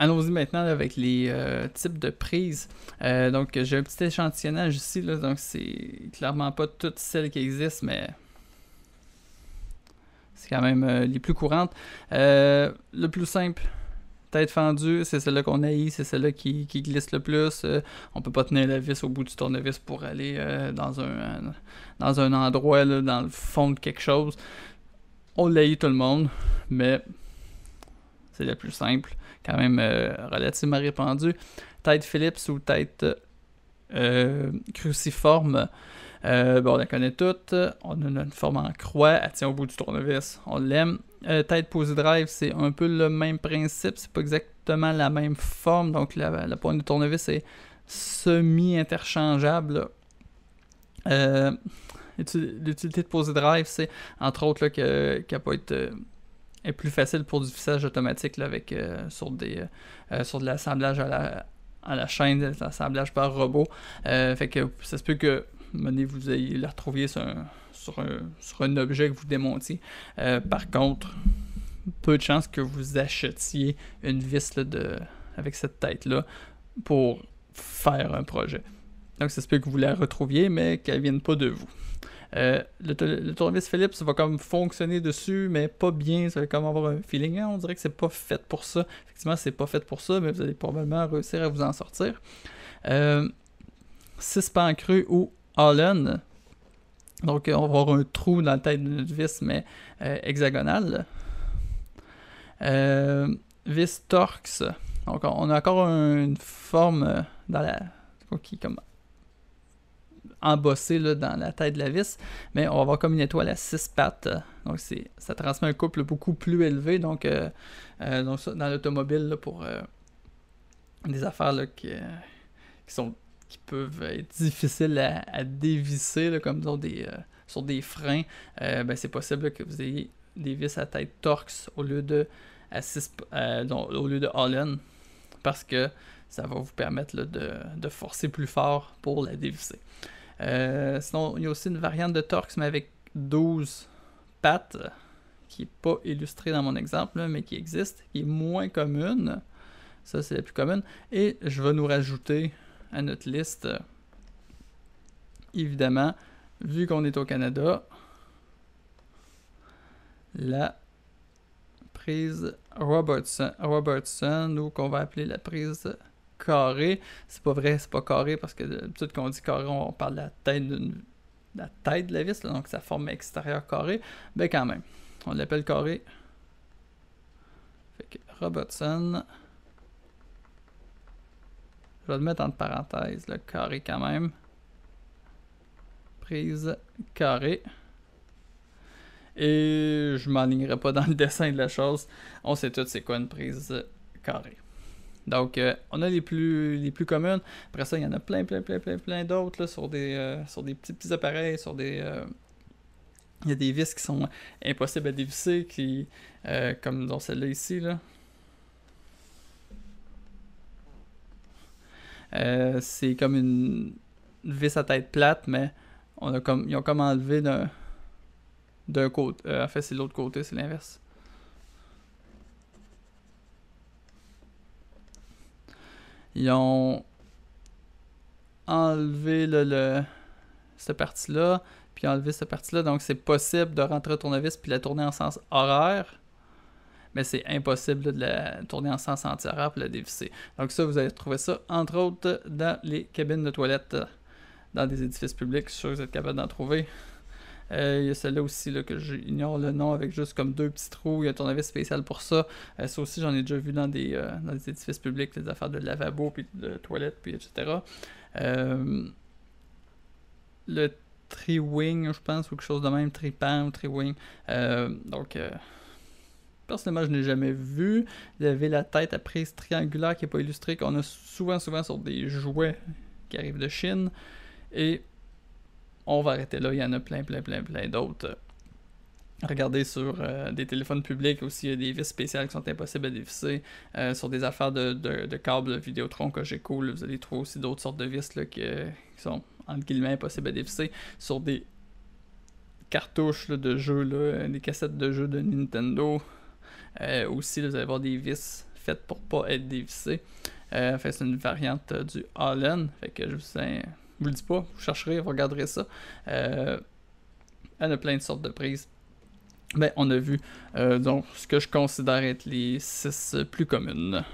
allons-y maintenant là, avec les types de prises. Donc, j'ai un petit échantillonnage ici, là, donc c'est clairement pas toutes celles qui existent, mais c'est quand même les plus courantes. Le plus simple, tête fendue, c'est celle-là qu'on haït, c'est celle-là qui glisse le plus. On peut pas tenir la vis au bout du tournevis pour aller dans un endroit, là, dans le fond de quelque chose. On l'haït tout le monde, mais c'est le plus simple, quand même relativement répandu. Tête Phillips ou tête cruciforme, on la connaît toutes. On a une forme en croix, elle tient au bout du tournevis, on l'aime. Tête Posy Drive, c'est un peu le même principe, c'est pas exactement la même forme, donc la pointe de tournevis est semi-interchangeable. L'utilité de Posy Drive, c'est entre autres là, qu'elle peut être est plus facile pour du vissage automatique là, avec sur de l'assemblage à la chaîne, de l'assemblage par robot. Fait que ça se peut que vous ayez la retrouviez sur un objet que vous démontiez. Par contre, peu de chances que vous achetiez une vis là, avec cette tête-là pour faire un projet. Donc ça se peut que vous la retrouviez, mais qu'elle ne vienne pas de vous. Le tournevis Phillips va comme fonctionner dessus, mais pas bien. Ça va comme avoir un feeling. On dirait que c'est pas fait pour ça. Effectivement, c'est pas fait pour ça, mais vous allez probablement réussir à vous en sortir. 6 pans creux ou Allen. Donc, on va avoir un trou dans la tête de notre vis, mais hexagonal. Vis Torx. Donc, on a encore une forme dans la qui est comme embossé là, dans la tête de la vis, mais on va avoir comme une étoile à 6 pattes. Donc ça transmet un couple beaucoup plus élevé. Donc ça, dans l'automobile, là, pour des affaires là, qui peuvent être difficiles à dévisser, là, comme sur des freins, c'est possible là, que vous ayez des vis à tête Torx au lieu de Allen, parce que ça va vous permettre là, de forcer plus fort pour la dévisser. Sinon, il y a aussi une variante de Torx, mais avec 12 pattes, qui n'est pas illustrée dans mon exemple, là, mais qui existe, qui est moins commune. Ça, c'est la plus commune. Et je vais nous rajouter à notre liste, évidemment, vu qu'on est au Canada, la prise Robertson, ou qu'on va appeler la prise carré. C'est pas vrai, c'est pas carré, parce que d'habitude qu'on dit carré, on parle de la tête de la vis, là, donc sa forme extérieure carrée. Ben quand même, on l'appelle carré. Fait que Robertson, je vais le mettre entre parenthèses, le carré quand même. Prise carré. Et je m'enlignerai pas dans le dessin de la chose. On sait tous c'est quoi une prise carrée. Donc, on a les plus communes. Après ça, il y en a plein d'autres là, sur des petits appareils, il y a des vis qui sont impossibles à dévisser, comme dans celle-là ici. Là. C'est comme une vis à tête plate, mais ils ont comme enlevé d'un côté. En fait, c'est l'autre côté, c'est l'inverse. Ils ont enlevé cette partie-là, puis enlevé cette partie-là. Donc, c'est possible de rentrer au tournevis puis la tourner en sens horaire, mais c'est impossible là, de la tourner en sens anti-horaire pour la dévisser. Donc ça, vous allez trouver ça, entre autres, dans les cabines de toilettes, dans des édifices publics. Je suis sûr que vous êtes capable d'en trouver. Il y a celle-là aussi là, que j'ignore le nom, avec juste comme 2 petits trous. Il y a un tournevis spécial pour ça. Ça aussi, j'en ai déjà vu dans des édifices publics, des affaires de lavabo, puis de toilettes, puis etc. Le tri-wing, je pense, ou quelque chose de même, tri-pan ou tri-wing. Personnellement, je n'ai jamais vu. Il y avait la tête à prise triangulaire qui n'est pas illustrée, qu'on a souvent sur des jouets qui arrivent de Chine. Et on va arrêter là, il y en a plein d'autres. Regardez sur des téléphones publics aussi, il y a des vis spéciales qui sont impossibles à dévisser. Sur des affaires de câbles Vidéotron, Cogeco, là, vous allez trouver aussi d'autres sortes de vis là, qui sont entre guillemets impossibles à dévisser. Sur des cartouches là, de jeux, là, des cassettes de jeux de Nintendo. Aussi, là, vous allez avoir des vis faite pour pas être dévissée. Fait c'est une variante du Allen. Fait que je vous le dis pas, vous chercherez, vous regarderez ça. Elle a plein de sortes de prises. Ben, on a vu donc ce que je considère être les 6 plus communes.